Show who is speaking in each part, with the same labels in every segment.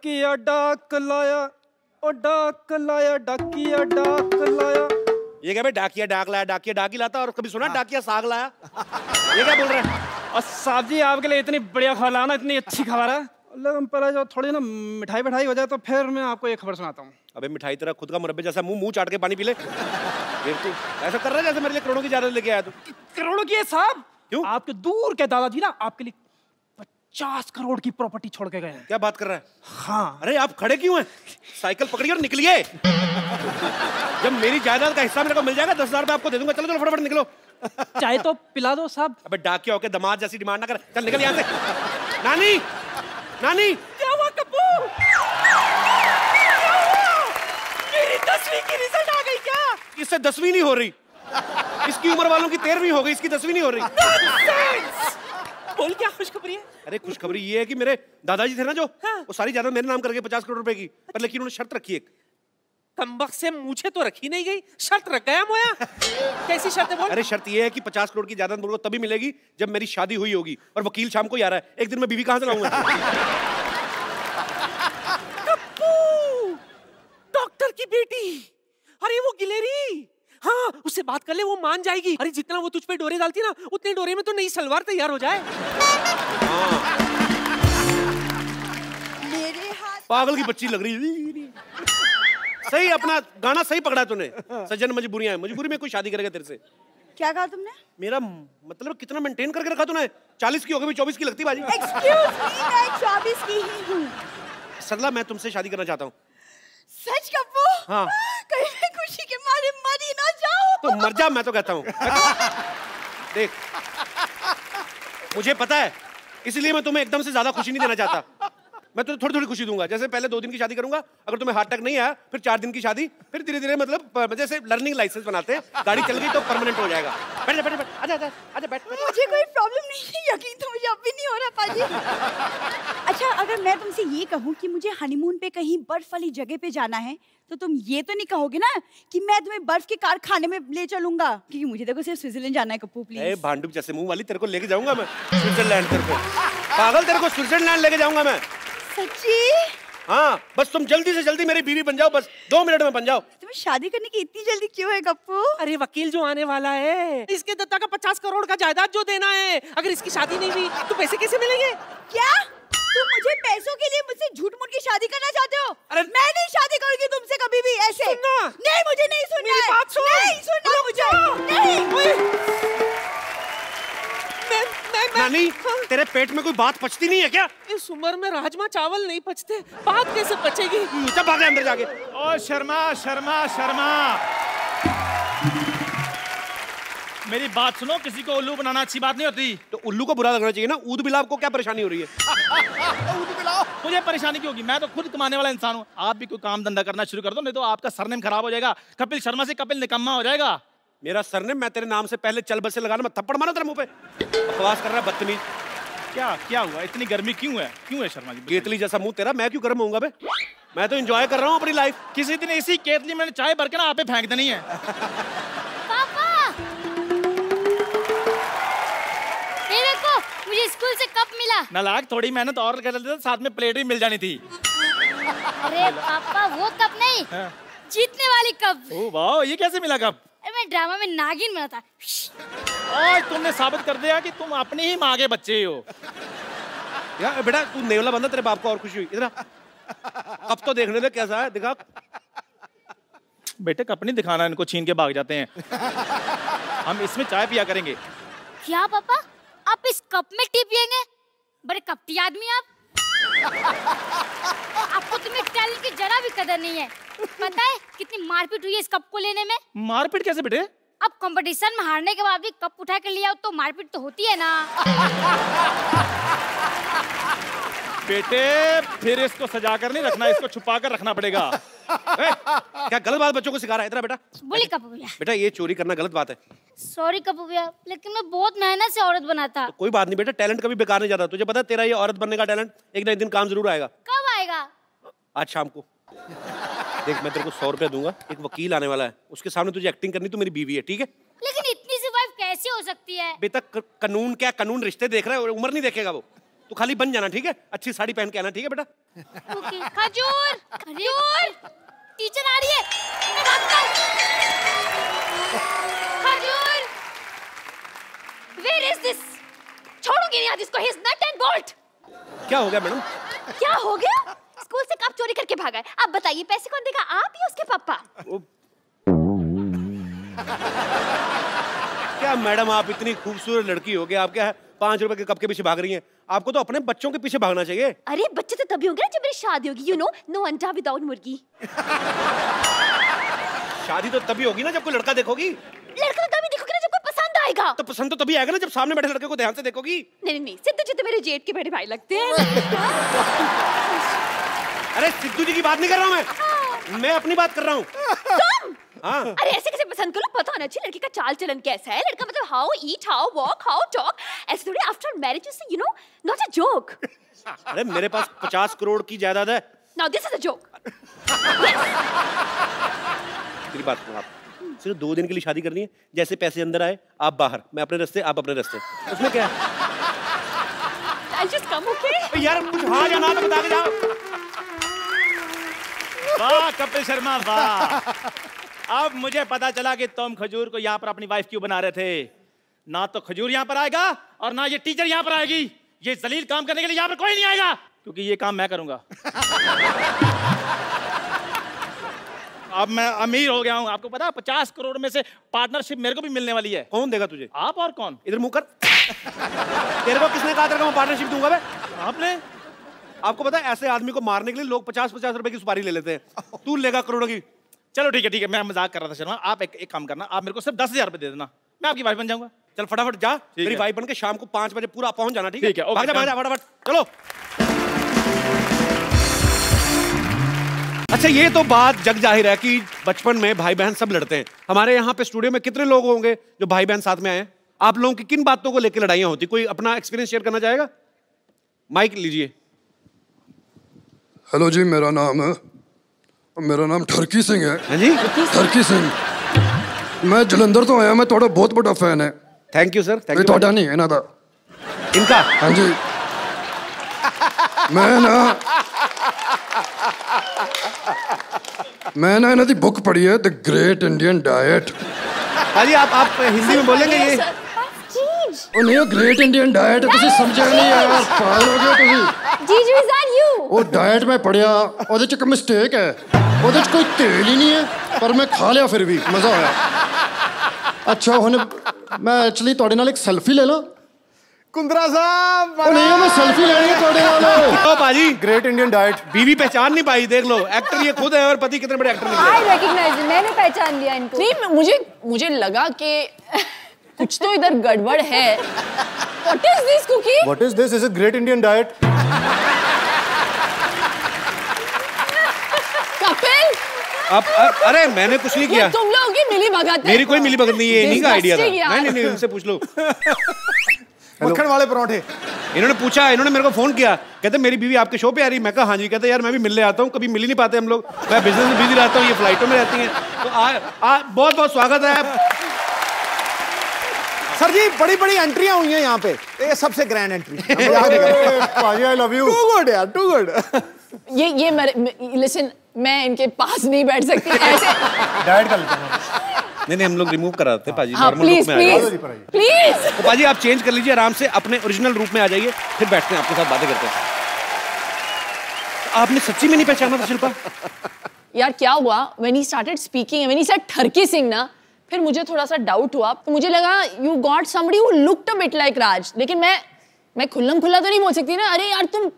Speaker 1: डाकिया डाक लाया, ओ डाक लाया, डाकिया डाक लाया।
Speaker 2: ये क्या भाई, डाकिया डाक लाया, डाकिया डाक ही लाता, और कभी सुना डाकिया साग लाया? ये क्या बोल रहे हैं?
Speaker 1: और साहब जी आपके लिए इतनी बढ़िया खबर लाना, इतनी अच्छी खबर है। लेकिन पहले जो थोड़ी ना मिठाई बिठाई हो जाए तो फिर मैं आपको एक खबर सुनाता हूँ।
Speaker 2: अबे मिठाई तेरा खुद का मुरब्बे जैसा मुंह चाट के पानी पी ले। फिर तू ऐसा कर रहा है जैसे मेरे लिए करोड़ों की जायदाद लेके आया तू।
Speaker 1: करोड़ों की है साहब?
Speaker 2: क्यों?
Speaker 1: आपके दूर के दादाजी ना आपके लिए 50 करोड़ की प्रॉपर्टी छोड़ के गए हैं।
Speaker 2: क्या बात कर रहा है?
Speaker 1: हाँ।
Speaker 2: अरे आप खड़े क्यों हैं? साइकिल पकड़िए और निकलिए। जब मेरी जायदाद का हिस्सा मेरे को मिल जाएगा 10,000 रुपए आपको दे दूंगा। चलो चलो फटाफट निकलो।
Speaker 1: चाय तो पिला दो साहब।
Speaker 2: अबे डाकिया होके दामाद जैसी डिमांड ना कर, चल निकल यहाँ से। नानी, नानी।
Speaker 1: क्या हुआ कप्पू? मेरी 10वीं की रिजल्ट आ गई क्या?
Speaker 2: इससे 10वीं नहीं हो रही, इसकी उम्र वालों की 13वीं हो गई, इसकी 10वीं नहीं हो रही।
Speaker 1: बोल क्या खुशखबरी है?
Speaker 2: अरे खुशखबरी ये है कि मेरे दादाजी थे ना जो,
Speaker 1: हाँ।
Speaker 2: वो सारी जायदाद मेरे नाम करके 50 करोड़ रुपए की, पर लेकिन उन्होंने शर्त रखी एक।
Speaker 1: कमबख्त से मुझे तो रखी नहीं गई, शर्त रख गया मोया। कैसी शर्त है बोल?
Speaker 2: अरे शर्त ये है कि 50 करोड़ की जायदाद मुझको तभी मिलेगी जब मेरी शादी हुई होगी, और वकील शाम को ही आ रहा है। एक दिन में बीवी कहाँ से लाऊंगा?
Speaker 1: डॉक्टर की बेटी, अरे वो गिलेरी, हाँ उससे बात कर ले, वो मान जाएगी। अरे जितना वो तुझ पे डोरे डालती ना, उतने डोरे में तो नई सलवार तैयार हो जाए।
Speaker 3: मेरे हाथ
Speaker 2: पागल की बच्ची लग रही। सही अपना गाना सही पकड़ा तूने। सज्जन मजबूरियां हैं, मजबूरी में कोई शादी करेगा तेरे से।
Speaker 3: क्या कहा तुमने?
Speaker 2: मेरा मतलब कितना मेंटेन करके रखा तूने? 40 की हो गई, 24 की लगती बाजी।
Speaker 3: एक्सक्यूज मी, मैं 24 की ही हूँ।
Speaker 2: सरला मैं तुमसे शादी करना चाहता हूँ।
Speaker 3: सच कप्पू?
Speaker 2: हाँ।
Speaker 3: कहीं मैं खुशी के मारे मर ही ना जाऊं।
Speaker 2: तो मर जा, मैं तो कहता हूँ। देख मुझे पता है, इसलिए मैं तुम्हें एकदम से ज्यादा खुशी नहीं देना चाहता। मैं तुम्हें थोड़ी थोड़ी खुशी दूंगा। जैसे पहले 2 दिन की शादी करूंगा, अगर तुम्हें हार्ट अटैक नहीं आया, फिर 4 दिन की शादी, फिर धीरे धीरे मतलब जैसे लर्निंग लाइसेंस बनाते हैं, गाड़ी चल गई तो परमानेंट हो जाएगा। बैठ जा, बैठ जा, आजा आजा आजा, बैठ।
Speaker 3: मुझे कोई प्रॉब्लम नहीं है, यकीन तो मुझे अब भी नहीं हो रहा पाजी। अच्छा अगर मैं तुमसे ये कहूँ कि मुझे हनीमून पे कहीं बर्फ वाली जगह पे जाना है, तो तुम ये तो नहीं कहोगे ना कि मैं तुम्हें बर्फ के कारखाने में ले चलूंगा? क्योंकि मुझे देखो सिर्फ स्विट्जरलैंड जाना है कप्पू, प्लीज।
Speaker 2: भांडुप जैसे मुंह वाली, तेरे को लेके जाऊंगा मैं स्विट्जरलैंड। तेरे को पागल, तेरे को स्विट्जरलैंड लेके जाऊंगा मैं।
Speaker 3: सच्ची?
Speaker 2: हाँ, बस तुम जल्दी से जल्दी मेरी बीवी बन जाओ, बस 2 मिनट में बन जाओ।
Speaker 3: तुम्हें शादी करने की इतनी जल्दी क्यों है कप्पू?
Speaker 1: अरे वकील जो आने वाला है, इसके दत्ता का 50 करोड़ का जायदाद जो देना है, अगर इसकी शादी नहीं हुई तो पैसे कैसे मिलेंगे?
Speaker 3: क्या तुम मुझे पैसों के लिए मुझसे झूठ मूठ की शादी करना चाहते हो?
Speaker 2: अरे
Speaker 3: मैं नहीं शादी करूंगी तुमसे कभी भी ऐसे।
Speaker 1: सुनना।
Speaker 3: नहीं मुझे नहीं सुनना
Speaker 1: मेरी
Speaker 3: है।
Speaker 1: बात सुन।
Speaker 3: नहीं सुनना मुझे। नहीं।
Speaker 2: नानी, तेरे पेट में कोई बात पचती नहीं है क्या?
Speaker 1: इस उम्र में राजमा चावल नहीं पचते, बात कैसे पचेगी?
Speaker 2: चल भाग अंदर जाके।
Speaker 4: ओ शर्मा शर्मा शर्मा, मेरी बात सुनो, किसी को उल्लू बनाना अच्छी बात नहीं होती।
Speaker 2: तो उल्लू को बुरा लगना चाहिए ना। ऊद बिलाव को क्या परेशानी हो रही है?
Speaker 4: ऊद बिलाव मुझे परेशानी क्यों होगी? मैं तो खुद कमाने वाला इंसान हूँ। आप भी कोई काम धंधा करना शुरू कर दो, नहीं तो आपका सरनेम खराब हो जाएगा। कपिल शर्मा से कपिल निकम्मा हो जाएगा।
Speaker 2: मेरा सरनेम, मैं तेरे नाम से पहले चल बसे लगाना, मैं थप्पड़ मारा तेरे मुंह पे। बकवास कर रहा है बदतमीज।
Speaker 4: क्या हुआ? इतनी गर्मी क्यों है शर्मा जी?
Speaker 2: केतली जैसा मुंह तेरा, मैं क्यों गर्म होऊंगा बे? मैं तो एंजॉय कर रहा हूँ अपनी लाइफ।
Speaker 4: किसी दिन इसी केतली में चाय भर के ना आप पे फेंक देनी है।
Speaker 5: पापा, ये देखो मुझे स्कूल से कप मिला।
Speaker 4: नालायक, थोड़ी मेहनत और कर लेते तो साथ में प्लेट भी मिल जानी थी।
Speaker 5: अरे पापा वो कप नहीं, जीतने वाली कप।
Speaker 4: ओह वाह, ये कैसे मिला कप?
Speaker 5: मैं ड्रामा में नागिन बना था।
Speaker 4: आज तुमने साबित कर दिया कि तुम अपनी ही माँ के बच्चे हो।
Speaker 2: यार बेटा तू नेवला बंदा, तेरे बाप को और खुशी हुई। इधर कब तो देखने दे कैसा है, दिखा।
Speaker 4: बेटे कप नहीं दिखाना, इनको छीन के भाग जाते हैं। हम इसमें चाय पिया करेंगे।
Speaker 5: क्या पापा, आप इस कप में टी पियेंगे? बड़े कपटी आदमी आप। आपको तुम्हें टैलेंट की जरा भी कदर नहीं है। पता है कितनी मारपीट हुई है इस कप को लेने में?
Speaker 4: मारपीट कैसे बेटे?
Speaker 5: अब कंपटीशन में हारने के बाद भी कप उठा कर लिया तो मारपीट तो होती है ना।
Speaker 4: बेटे फिर इसको सजा कर नहीं रखना, इसको छुपा कर रखना पड़ेगा।
Speaker 2: क्या गलत बात बच्चों को सिखा रहा है इधर बेटा?
Speaker 5: बोली कप्पू भैया।
Speaker 2: बेटा ये चोरी करना गलत बात है।
Speaker 5: सॉरी कप्पू भैया, लेकिन मैं बहुत मेहनत से औरत बना था।
Speaker 2: तो कोई बात नहीं बेटा, टैलेंट कभी बेकार नहीं जाता। तुझे पता है तेरा ये औरत बनने का टैलेंट एक ना एक दिन काम जरूर आएगा।
Speaker 5: कब आएगा?
Speaker 2: आज शाम को। देख मैं तेरे को 100 रुपया दूंगा, एक वकील आने वाला है, उसके सामने तुझे एक्टिंग करनी, तो मेरी बीवी है, ठीक है?
Speaker 5: लेकिन इतनी सी वाइफ कैसे हो सकती है?
Speaker 2: बेटा कानून क्या, कानून रिश्ते देख रहा है, उम्र नहीं देखेगा वो। तू खाली बन जाना, ठीक है? अच्छी साड़ी पहन के आना, ठीक है बेटा?
Speaker 5: ओके। खजूर, खजूर, टीचर आ रही है। मैं भागता हूँ। खजूर, where is this? छोड़ूंगी नहीं आज इसको, he is nut and bolt।
Speaker 2: क्या हो गया मैडम?
Speaker 3: क्या हो गया? स्कूल से कब चोरी करके भागा है? अब बताइए पैसे कौन देगा, आप या उसके पापा?
Speaker 2: क्या मैडम आप इतनी खूबसूरत लड़की हो गई, आप क्या 5 रुपए के कप के पीछे भाग रही हैं? आपको तो अपने बच्चों के पीछे भागना चाहिए।
Speaker 3: अरे बच्चे तो तभी होंगे ना जब मेरी शादी होगी, you know, no अंडा विदाउट मुर्गी।
Speaker 2: शादी तो तभी होगी ना जब कोई लड़का देखोगी।
Speaker 3: लड़का तभी देखोगे ना जब कोई पसंद आएगा।
Speaker 2: तो पसंद तो तभी आएगा ना जब सामने बैठे लड़के को ध्यान से देखोगी।
Speaker 3: नहीं नहीं, सिद्धू जी तो मेरे जेठ के बड़े भाई लगते हैं।
Speaker 2: अरे सिद्धू जी की बात नहीं कर रहा हूँ मैं अपनी बात कर रहा हूँ। हाँ।
Speaker 3: अरे ऐसे कैसे पसंद करो, पता होना चाहिए लड़की का चाल चलन कैसा है। लड़का मतलब how eat, how walk, how talk, ऐसे थोड़ी after marriage is you know not a joke.
Speaker 2: अरे मेरे पास 50 करोड़ की जायदाद है।
Speaker 3: Now this is a joke.
Speaker 2: मेरी बात सुनो आप, सिर्फ 2 दिन के लिए शादी करनी है। जैसे पैसे अंदर आए आप बाहर, मैं अपने रास्ते आप अपने रास्ते, उसमें क्या है?
Speaker 3: I'll just come, okay?
Speaker 2: यार कुछ हाँ या ना तो बता के जाओ।
Speaker 4: वाह कपिल शर्मा वाह। अब मुझे पता चला कि तुम खजूर को यहाँ पर अपनी वाइफ क्यों बना रहे थे। ना तो खजूर यहाँ पर आएगा और ना ये टीचर यहाँ पर आएगी। ये जलील काम करने के लिए यहाँ पर कोई नहीं आएगा, क्योंकि ये काम मैं करूंगा। अब मैं अमीर हो गया हूँ, आपको पता है 50 करोड़ में से पार्टनरशिप मेरे को भी मिलने वाली है।
Speaker 2: कौन देगा तुझे?
Speaker 4: आप और कौन?
Speaker 2: इधर मुंह कर। तेरे को किसने कहा था मैं पार्टनरशिप दूंगा? बे
Speaker 4: आपने।
Speaker 2: आपको पता है ऐसे आदमी को मारने के लिए लोग 50-50 रुपए की सुपारी ले लेते हैं, तू लेगा करोड़ों की।
Speaker 4: चलो ठीक है मैं मजाक कर रहा था शर्मा। आप एक काम करना, आप मेरे को सिर्फ 10,000 रुपए दे देना, मैं आपकी वाइफ बन जाऊंगा।
Speaker 2: चल फटाफट जा, मेरी वाइफ बन के शाम को 5 बजे पूरा पहुंच जाना, ठीक है? भाग जा फटाफट, चलो। अच्छा ये तो बात जग जाहिर है कि बचपन में भाई बहन सब लड़ते हैं। हमारे यहाँ पे स्टूडियो में कितने लोग होंगे जो भाई बहन साथ में आए हैं? आप लोगों की किन बातों को लेकर लड़ाइयाँ होती? कोई अपना एक्सपीरियंस शेयर करना चाहेगा? माइक लीजिए।
Speaker 6: हेलो जी, मेरा नाम ठरकी सिंह है।
Speaker 2: हाँ जी,
Speaker 6: ठरकी सिंह। मैं जलंधर तो आया, मैं थोड़ा बहुत बड़ा फैन है।
Speaker 2: Thank you sir. Thank you.
Speaker 6: थोड़ा नहीं है ना था
Speaker 2: इनका?
Speaker 6: हाँ जी। मैं ना इन्हों दी बुक पढ़ी है, द ग्रेट इंडियन डाइट।
Speaker 2: हाँ जी, आप हिंदी में बोलेंगे ये?
Speaker 6: ਉਹ ਨਹੀਂ, ਉਹ ਗ੍ਰੇਟ ਇੰਡੀਅਨ ਡਾਈਟ ਤੁਸੀਂ ਸਮਝਿਆ ਨਹੀਂ ਯਾਰ, ਪਾਗਲ ਹੋ ਗਏ ਤੁਸੀਂ।
Speaker 3: जीजू इज आर यू?
Speaker 6: ਉਹ ਡਾਈਟ ਮੈਂ ਪੜਿਆ, ਉਹਦੇ ਚ ਇੱਕ ਮਿਸਟੇਕ ਹੈ, ਉਹਦੇ ਚ ਕੋਈ ਤੇਲ ਹੀ ਨਹੀਂ ਹੈ, ਪਰ ਮੈਂ ਖਾ ਲਿਆ ਫਿਰ ਵੀ ਮਜ਼ਾ ਆਇਆ। ਅੱਛਾ ਹੁਣ ਮੈਂ ਐਕਚੁਅਲੀ ਤੁਹਾਡੇ ਨਾਲ ਇੱਕ ਸੈਲਫੀ ਲੈ ਲਾਂ?
Speaker 7: कुंद्रा साहब
Speaker 6: ਉਹ ਨਹੀਂ, मैं सेल्फी लेनी है ਤੁਹਾਡੇ ਨਾਲ।
Speaker 2: ओ पाजी,
Speaker 7: ग्रेट इंडियन डाइट।
Speaker 2: बीवी पहचान नहीं पाई, देख लो एक्टर ये खुद है और पति कितने बड़े एक्टर निकले।
Speaker 3: I recognize him, मैंने पहचान लिया इनको।
Speaker 8: नहीं मुझे लगा कि कुछ तो इधर गड़बड़ है। What is this cookie?
Speaker 7: What is this? Is a great Indian diet.
Speaker 8: Kapil,
Speaker 2: अरे मैंने कुछ नहीं किया।
Speaker 8: तुम लोगों की मिली भगत है।
Speaker 2: मेरी कोई मिली भगत नहीं है, इन्हीं का आइडिया था।
Speaker 8: Disgusting यार।
Speaker 2: नहीं उनसे पूछ लो।
Speaker 7: मक्खन वाले पराठे।
Speaker 2: इन्होंने पूछा, इन्होंने मेरे को फोन किया, कहते मेरी बीवी आपके शो पे आ रही। मैं कहा हाँ जी। कहते यार मैं भी मिलने आता हूँ, कभी मिल ही नहीं पाते हम लोग, मैं बिजनेस में बिजी रहता हूँ, ये फ्लाइटों में रहती हैं। तो बहुत बहुत स्वागत है।
Speaker 7: सर जी बड़ी बड़ी एंट्रियां हुई हैं यहाँ पे, ये सबसे ग्रैंड एंट्री। पाजी I love you. Too good यार, टू गुड।
Speaker 8: ये लिसन, मैं इनके पास नहीं बैठ सकती ऐसे।
Speaker 7: डाइट कर लेते हैं।
Speaker 2: नहीं हम लोग रिमूव करा देते पाजी,
Speaker 8: हाँ
Speaker 2: नॉर्मल रूप में आ जाइए।
Speaker 8: प्लीज।
Speaker 2: तो पाजी आप चेंज कर लीजिए आराम से, अपने ओरिजिनल रूप में आ जाइए, फिर बैठते हैं आपके साथ बातें करते हैं। आपने सच्ची में नहीं पहचाना था शिल्पा?
Speaker 8: यार क्या हुआ, when he started speaking, when he said ठरकी Singh ना, फिर मुझे थोड़ा सा डाउट हुआ, तो मुझे लगा you got somebody who looked a bit like Raj, लेकिन मैं खुल्लम खुल्ला तो नहीं बोल सकती ना, अरे यार तुम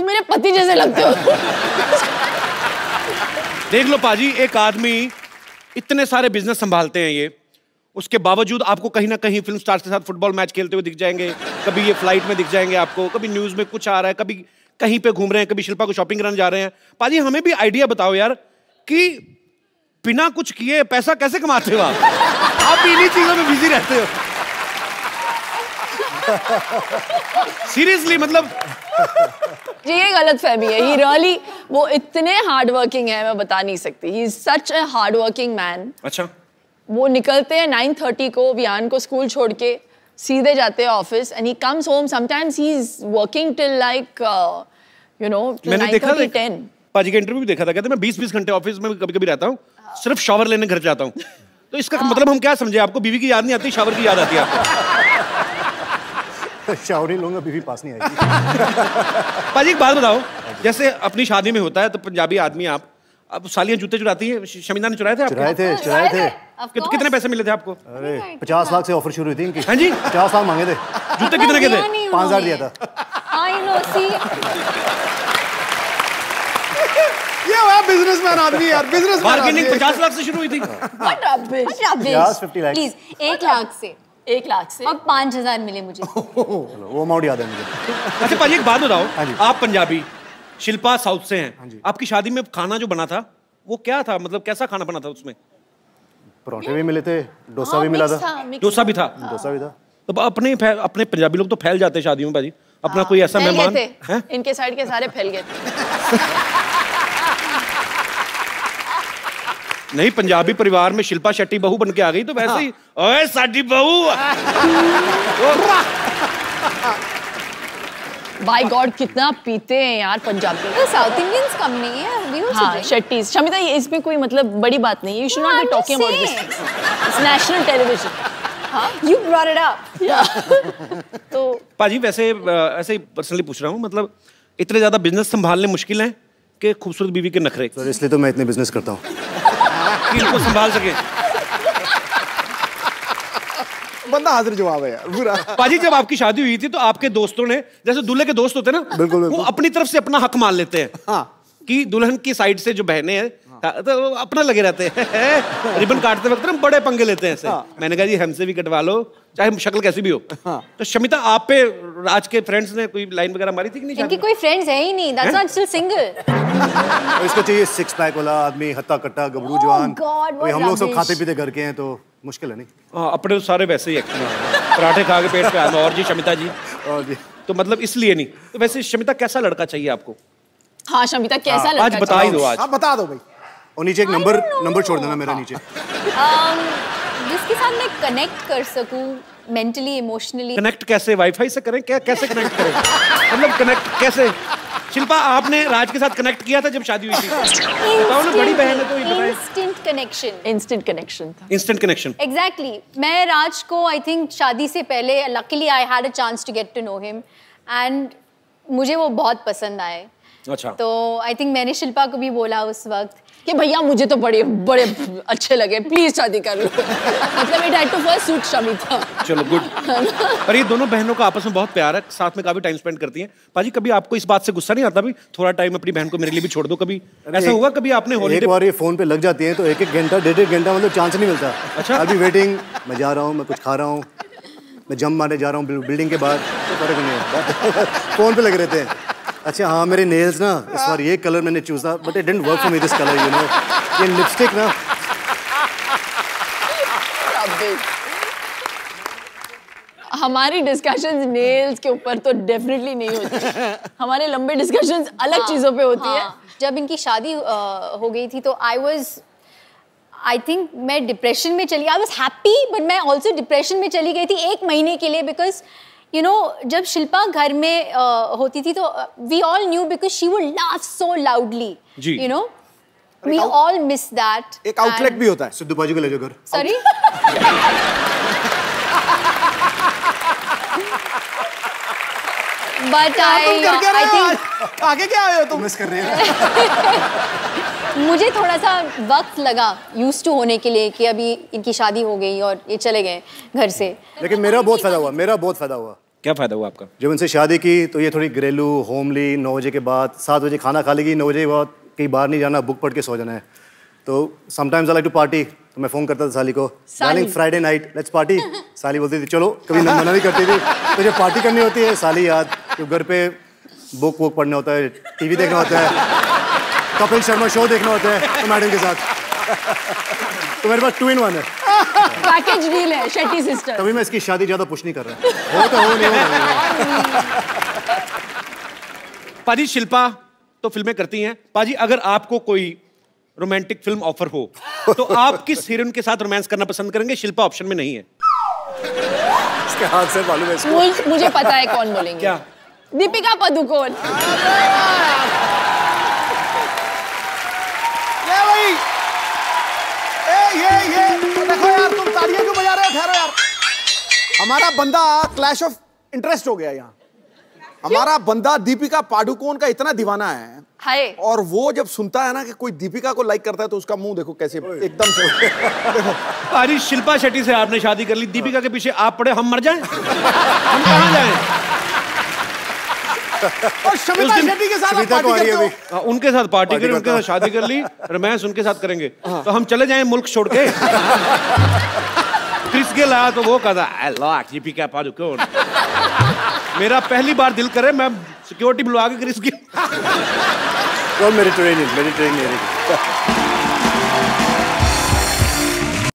Speaker 8: मेरे पति जैसे लगते हो।
Speaker 2: देख लो पाजी, एक आदमी इतने सारे बिजनेस संभालते हैं ये, उसके बावजूद आपको कहीं ना कहीं फिल्म स्टार्स के साथ फुटबॉल मैच खेलते हुए दिख जाएंगे, कभी ये फ्लाइट में दिख जाएंगे आपको, कभी न्यूज में कुछ आ रहा है, कभी कहीं पे घूम रहे हैं, कभी शिल्पा को शॉपिंग कराने जा रहे हैं। पाजी हमें भी आइडिया बताओ यार कि बिना कुछ किए पैसा कैसे कमाते हो आप भी इन्हीं चीजों में बिजी रहते हो। सीरियसली मतलब
Speaker 8: जी ये गलत फहमी है। ही रियली, वो इतने हार्ड वर्किंग है, मैं बता नहीं सकती। He is such a hard working man.
Speaker 2: अच्छा।
Speaker 8: वो निकलते हैं 9:30 को वियान को स्कूल छोड़ के, सीधे जाते हैं office and he comes home sometimes he is working till like you know
Speaker 2: मैंने देखा
Speaker 8: 9:30-10
Speaker 2: पाजी का इंटरव्यू भी देखा था, कहते मैं 20-20 घंटे ऑफिस में कभी-कभी रहता हूँ, सिर्फ शावर लेने घर जाता हूँ। तो इसका मतलब हम क्या समझे, आपको बीवी की याद नहीं आती, शावर की याद आती है आपको?
Speaker 6: शावर ही लूंगा, बीवी पास नहीं आएगी।
Speaker 2: पाजी एक बात बताओ, जैसे अपनी शादी में होता है तो पंजाबी आदमी आप, अब सालियां जूते चुराती हैं, शमीना ने चुराए थे आपको?
Speaker 6: चुराए थे।
Speaker 2: कितने पैसे मिले थे आपको?
Speaker 6: अरे 50 लाख से ऑफर शुरू हुई थी इनकी।
Speaker 2: हाँ जी
Speaker 6: 50 लाख मांगे थे।
Speaker 2: जूते कितने के थे?
Speaker 6: 5,000 दिया था।
Speaker 5: आई नो सी
Speaker 7: ये हुआ बिजनेसमैन आदमी यार, बिजनेसमैन।
Speaker 2: बार्गेनिंग 50 लाख से शुरू हुई थी।
Speaker 8: What rubbish
Speaker 6: 50 lakh
Speaker 5: please 1 lakh से
Speaker 8: 1 लाख से
Speaker 5: और 5,000 मिले मुझे।
Speaker 6: चलो वो अमाउंट याद है मुझे।
Speaker 2: अच्छा पाजी एक बात बताओ,
Speaker 6: हाँ जी।
Speaker 2: आप पंजाबी, शिल्पा साउथ से हैं,
Speaker 6: हाँ जी।
Speaker 2: आपकी शादी में खाना जो बना था वो क्या था, मतलब कैसा खाना बना था उसमें?
Speaker 6: परोठे भी मिले थे, डोसा भी मिला था।
Speaker 2: डोसा भी था?
Speaker 6: डोसा भी था।
Speaker 2: तो अपने पंजाबी लोग तो फैल जाते हैं शादियों में पाजी, अपना कोई ऐसा मेहमान है?
Speaker 8: इनके साइड के सारे फैल गए थे।
Speaker 2: नहीं, पंजाबी परिवार में शिल्पा शेट्टी बहू बन के आ गई तो वैसे ही ओए साडी बहू।
Speaker 8: बाय गॉड कितना पीते हैं यार पंजाबी।
Speaker 5: तो साउथ इंडियंस कम नहीं है, we also
Speaker 8: हाँ
Speaker 5: drink.
Speaker 8: शेट्टीज। शमिता ये इसमें कोई मतलब बड़ी बात नहीं है, you should not be
Speaker 5: I'm
Speaker 8: talking
Speaker 5: just
Speaker 8: about this, it's national television.
Speaker 5: You brought it up.
Speaker 8: तो
Speaker 2: पाजी वैसे ऐसे ही पर्सनली पूछ रहा हूँ, मतलब इतने ज्यादा बिजनेस संभालने मुश्किल है कि खूबसूरत बीवी के नखरे?
Speaker 6: सर इसलिए तो मैं इतने बिजनेस करता हूँ
Speaker 2: कि इनको संभाल सके।
Speaker 7: बंदा हाजिर जवाब है यार पूरा।
Speaker 2: पाजी जब आपकी शादी हुई थी तो आपके दोस्तों ने, जैसे दूल्हे के दोस्त होते हैं ना,
Speaker 6: बिल्कुल, बिल्कुल।
Speaker 2: वो अपनी तरफ से अपना हक मान लेते हैं।
Speaker 7: हाँ।
Speaker 2: कि दुल्हन की साइड से जो बहनें हैं तो वो अपना लगे रहते हैं। रिबन काटते वक्त ना बड़े पंगे लेते हैं ऐसे। मैंने कहा जी हमसे भी कटवा लो, चाहे शक्ल कैसी भी हो। तो शमिता आप पे राज के फ्रेंड्स ने कोई लाइन वगैरह मारी थी कि नहीं?
Speaker 5: इनकी कोई फ्रेंड्स है ही नहीं, that's why I'm still single.
Speaker 6: और इसको चाहिए 6 पैक वाला आदमी, हत्ता कट्टा गबरू जवान।
Speaker 5: God, what
Speaker 6: अभी हम लोग सब
Speaker 5: rubbish.
Speaker 6: खाते पीते घर के हैं तो मुश्किल है नहीं।
Speaker 2: हाँ, अपने तो सारे वैसे ही एक्चुअली, पराठे खा के पेट पे आना। और जी शमिता जी,
Speaker 6: और जी
Speaker 2: तो मतलब इसलिए नहीं। तो वैसे शमिता कैसा लड़का चाहिए आपको?
Speaker 8: हाँ शमिता कैसा
Speaker 2: आज
Speaker 8: लड़का
Speaker 2: बता ही दो आज।
Speaker 7: आप बता दो भाई।
Speaker 6: और नीचे एक नंबर छोड़ देना मेरा नीचे।
Speaker 5: जिसके साथ मैं कनेक्ट कर सकूं मेंटली, इमोशनली।
Speaker 2: कनेक्ट कैसे? वाईफाई से करें क्या? कैसे कनेक्ट करें? मतलब कनेक्ट कैसे? शिल्पा आपने राज के साथ कनेक्ट किया था जब शादी हुई थी? बताओ ना, बड़ी बहन है तो ये बताएं।
Speaker 5: Instant connection.
Speaker 8: इंस्टेंट कनेक्शन था।
Speaker 2: Instant connection.
Speaker 5: एग्जैक्टली मैं राज को आई थिंक शादी से पहले luckily I had a chance to get to know him and मुझे वो बहुत पसंद आए।
Speaker 2: अच्छा।
Speaker 5: तो आई थिंक मैंने शिल्पा को भी बोला उस वक्त
Speaker 8: कि भैया मुझे तो बड़े बड़े अच्छे लगे, प्लीज शादी कर लो। मतलब it had to first suit Shamita.
Speaker 2: चलो गुड। पर ये दोनों बहनों का आपस में बहुत प्यार है, साथ में काफी टाइम स्पेंड करती हैं। पाजी कभी आपको इस बात से गुस्सा नहीं आता भी थोड़ा टाइम अपनी बहन को मेरे लिए भी छोड़ दो? कभी ऐसा हुआ? कभी आपने
Speaker 6: एक
Speaker 2: हॉलीडे
Speaker 6: बार ये फोन पे लग जाती है तो 1-1 घंटा 1.5 घंटा मतलब चांस नहीं मिलता।
Speaker 2: अच्छा।
Speaker 6: अभी वेटिंग, मैं जा रहा हूँ, मैं कुछ खा रहा हूँ, मैं जंप मारने जा रहा हूँ बिल्डिंग के बाहर, तो फर्क नहीं है। फोन पे लगे रहते हैं। अच्छा हाँ, मेरे नेल्स ना इस बार ये कलर मैंने चूज था but it didn't work for me this colour, you know. ये लिपस्टिक ना,
Speaker 8: हमारी डिस्कशंस नेल्स के ऊपर तो डेफिनेटली नहीं होती। हमारे लंबे डिस्कशंस अलग चीजों पे होती है।
Speaker 5: जब इनकी शादी हो गई थी तो आई थिंक मैं डिप्रेशन में चली, आई वॉज हैप्पी बट मैं ऑल्सो डिप्रेशन में चली गई थी 1 महीने के लिए बिकॉज यू नो जब शिल्पा घर में होती थी तो we all knew because she would laugh so loudly, you know we all miss that.
Speaker 7: एक आउटलेट भी होता है।
Speaker 6: सिद्धू बाजी को ले जाओ घर।
Speaker 5: सॉरी बट आई थिंक
Speaker 7: आगे क्या आए हो तुम?
Speaker 6: मिस कर रही है।
Speaker 5: मुझे थोड़ा सा वक्त लगा यूज्ड टू होने के लिए कि अभी इनकी शादी हो गई और ये चले गए घर से।
Speaker 6: लेकिन मेरा बहुत फायदा हुआ।
Speaker 2: क्या फायदा हुआ आपका?
Speaker 6: जब उनसे शादी की तो ये थोड़ी घरेलू होमली, 9 बजे के बाद 7 बजे खाना खा लेगी, 9 बजे के बाद कहीं बाहर नहीं जाना, बुक पढ़ के सो जाना है। तो sometimes I like to party, तो मैं फोन करता था साली को, darling Friday night let's party. साली बोलती थी चलो, कभी मना नहीं करती थी। तो जब पार्टी करनी होती है साली याद, तो घर पे बुक वुक पढ़ना होता है, टीवी देखना होता है, कपिल शर्मा शो देखना होता है तो मैडम के साथ। तो मेरे पास 2 in 1 है,
Speaker 8: पैकेज डील है शेट्टी सिस्टर।
Speaker 6: तभी मैं इसकी शादी ज्यादा पुश नहीं कर रहा। हो तो हो, नहीं हो।
Speaker 2: पाजी शिल्पा तो फिल्में करती हैं, पाजी अगर आपको कोई रोमांटिक फिल्म ऑफर हो तो आप किस हीरोइन के साथ रोमांस करना पसंद करेंगे? शिल्पा ऑप्शन में नहीं है।
Speaker 6: उसके हाथ से मालूम है इसको।
Speaker 8: मुझे पता है कौन बोलेंगे।
Speaker 2: क्या?
Speaker 8: दीपिका पादुकोण।
Speaker 7: ये भाई, ये देखो यार, तुम तालियां क्यों बजा रहे हो? ठहरो यार, हमारा बंदा क्लैश ऑफ इंटरेस्ट हो गया यहाँ। हमारा बंदा दीपिका पादुकोण का इतना दीवाना है,
Speaker 8: हाय,
Speaker 7: और वो जब सुनता है ना कि कोई दीपिका को लाइक करता है तो उसका मुंह देखो कैसे एकदम से देखो।
Speaker 2: अरे शिल्पा शेट्टी से आपने शादी कर ली, दीपिका के पीछे आप पड़े, हम मर जाएं? हम कहाँ जाएं?
Speaker 7: और शमिता शेट्टी के साथ आप पार्टी करते हो?
Speaker 2: हाँ, उनके साथ पार्टी करी, उनके साथ शादी कर ली, रोमांस उनके साथ करेंगे। तो हम चले जाएं मुल्क छोड़ के? क्रिस गेल आया तो वो कहता आई लाइक दीपिका पादुकोण। मेरा पहली बार दिल करे मैं सिक्योरिटी बुलवा के क्रिस गेल।
Speaker 6: मेडिटेरेनियन